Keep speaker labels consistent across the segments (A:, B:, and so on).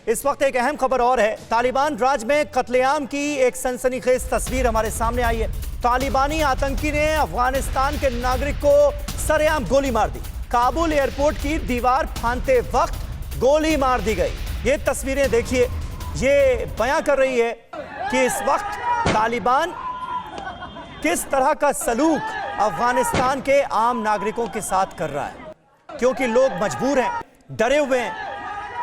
A: इस वक्त एक अहम खबर और है। तालिबान राज में कत्लेआम की एक सनसनीखेज तस्वीर हमारे सामने आई है। तालिबानी आतंकी ने अफगानिस्तान के नागरिक को सरेआम गोली मार दी। काबुल एयरपोर्ट की दीवार फांदते वक्त गोली मार दी गई। ये तस्वीरें देखिए, ये बयां कर रही है कि इस वक्त तालिबान किस तरह का सलूक अफगानिस्तान के आम नागरिकों के साथ कर रहा है, क्योंकि लोग मजबूर हैं, डरे हुए हैं।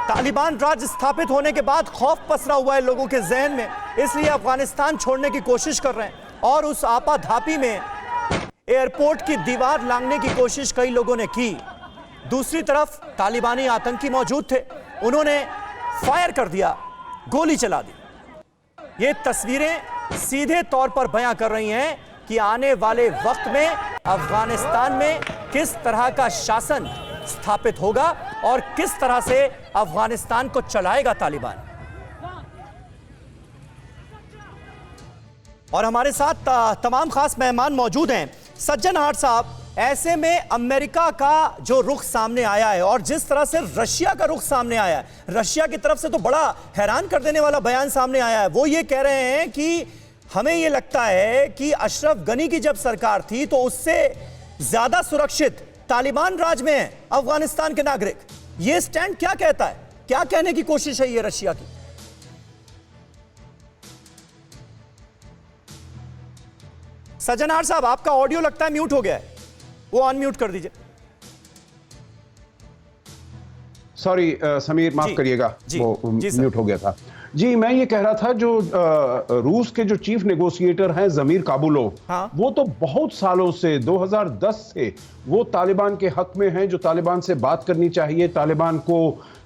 A: तालिबान राज स्थापित होने के बाद खौफ पसरा हुआ है लोगों के जहन में, इसलिए अफगानिस्तान छोड़ने की कोशिश कर रहे हैं। और उस आपाधापी में एयरपोर्ट की दीवार लांघने की कोशिश कई लोगों ने की। दूसरी तरफ तालिबानी आतंकी मौजूद थे, उन्होंने फायर कर दिया, गोली चला दी। ये तस्वीरें सीधे तौर पर बयां कर रही हैं कि आने वाले वक्त में अफगानिस्तान में किस तरह का शासन स्थापित होगा और किस तरह से अफगानिस्तान को चलाएगा तालिबान। और हमारे साथ तमाम खास मेहमान मौजूद हैं। सज्जन हाट साहब, ऐसे में अमेरिका का जो रुख सामने आया है और जिस तरह से रशिया का रुख सामने आया है, रशिया की तरफ से तो बड़ा हैरान कर देने वाला बयान सामने आया है। वो ये कह रहे हैं कि हमें ये लगता है कि अशरफ गनी की जब सरकार थी तो उससे ज्यादा सुरक्षित तालिबान राज में है अफगानिस्तान के नागरिक। ये स्टैंड क्या कहता है, क्या कहने की कोशिश है ये रशिया की? सज्जनार साहब, आपका ऑडियो लगता है म्यूट हो गया है, वो अनम्यूट कर दीजिए।
B: सॉरी समीर, माफ करिएगा, वो म्यूट हो गया था। जी, मैं ये कह रहा था, जो रूस के जो चीफ नेगोशिएटर हैं जमीर काबुलोव, हाँ? वो तो बहुत सालों से 2010 से वो तालिबान के हक में हैं, जो तालिबान से बात करनी चाहिए, तालिबान को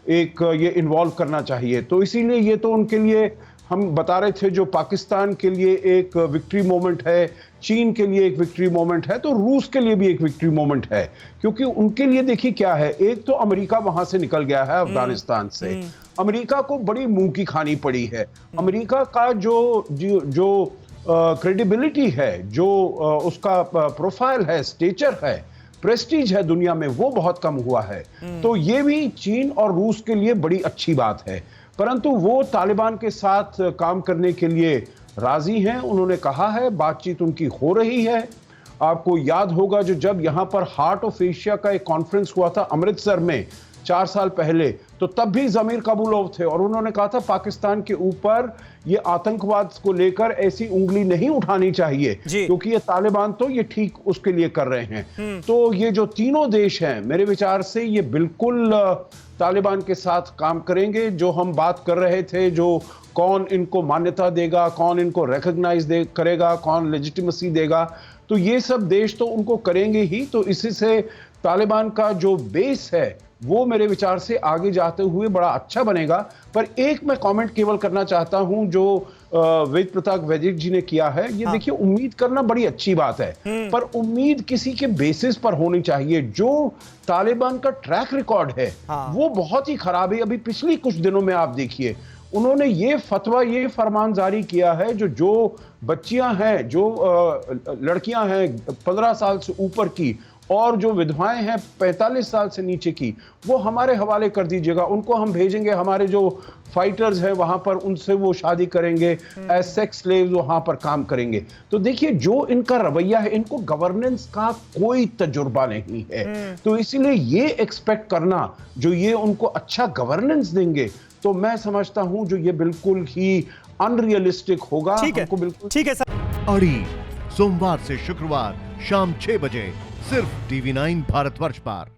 B: एक ये इन्वॉल्व करना चाहिए। तो इसीलिए ये तो उनके लिए हम बता रहे थे, जो पाकिस्तान के लिए एक विक्ट्री मोमेंट है, चीन के लिए एक विक्ट्री मोमेंट है, तो रूस के लिए भी एक विक्ट्री मोमेंट है। क्योंकि उनके लिए देखिए क्या है, एक तो अमेरिका वहां से निकल गया है अफगानिस्तान से, अमेरिका को बड़ी मुंह की खानी पड़ी है। अमेरिका का जो क्रेडिबिलिटी है, जो उसका प्रोफाइल है, स्टेचर है, प्रेस्टीज है दुनिया में, वो बहुत कम हुआ है। तो ये भी चीन और रूस के लिए बड़ी अच्छी बात है। परंतु वो तालिबान के साथ काम करने के लिए राजी हैं। उन्होंने कहा है, बातचीत उनकी हो रही है। आपको याद होगा, जब यहां पर हार्ट ऑफ एशिया का एक कॉन्फ्रेंस हुआ था अमृतसर में 4 साल पहले, तो तब भी जमीर काबुलोव थे और उन्होंने कहा था पाकिस्तान के ऊपर ये आतंकवाद को लेकर ऐसी उंगली नहीं उठानी चाहिए, क्योंकि ये तालिबान तो ये ठीक उसके लिए कर रहे हैं। तो ये जो तीनों देश हैं, मेरे विचार से ये बिल्कुल तालिबान के साथ काम करेंगे। जो हम बात कर रहे थे, जो कौन इनको मान्यता देगा, कौन इनको रिकॉग्नाइज करेगा, कौन लेजिटिमेसी देगा, तो ये सब देश तो उनको करेंगे ही। तो इसी से तालिबान का जो बेस है वो मेरे विचार से आगे जाते हुए बड़ा अच्छा बनेगा। पर एक मैं कमेंट केवल करना चाहता हूं, जो वेद प्रताप वैदिक जी ने किया है। ये देखिए, उम्मीद करना बड़ी अच्छी बात है, पर उम्मीद किसी के बेसिस पर होनी चाहिए। जो तालिबान का ट्रैक रिकॉर्ड है वो बहुत ही खराब है। अभी पिछली कुछ दिनों में आप देखिए, उन्होंने ये फतवा, ये फरमान जारी किया है, जो बच्चियां हैं, जो लड़कियां हैं 15 साल से ऊपर की, और जो विधवाएं हैं 45 साल से नीचे की, वो हमारे हवाले कर दीजिएगा। उनको हम भेजेंगे, हमारे जो फाइटर्स हैं वहां पर, उनसे वो शादी करेंगे, एज सेक्स स्लेव्स वहां पर काम करेंगे। तो देखिए, जो इनका रवैया है, इनको गवर्नेंस का कोई तजुर्बा नहीं है। तो इसीलिए ये एक्सपेक्ट करना, जो ये उनको अच्छा गवर्नेंस देंगे, तो मैं समझता हूं जो ये बिल्कुल ही अनरियलिस्टिक होगा।
A: ठीक है सर।
C: अड़ी सोमवार से शुक्रवार शाम 6 बजे सिर्फ TV9 भारतवर्ष पर।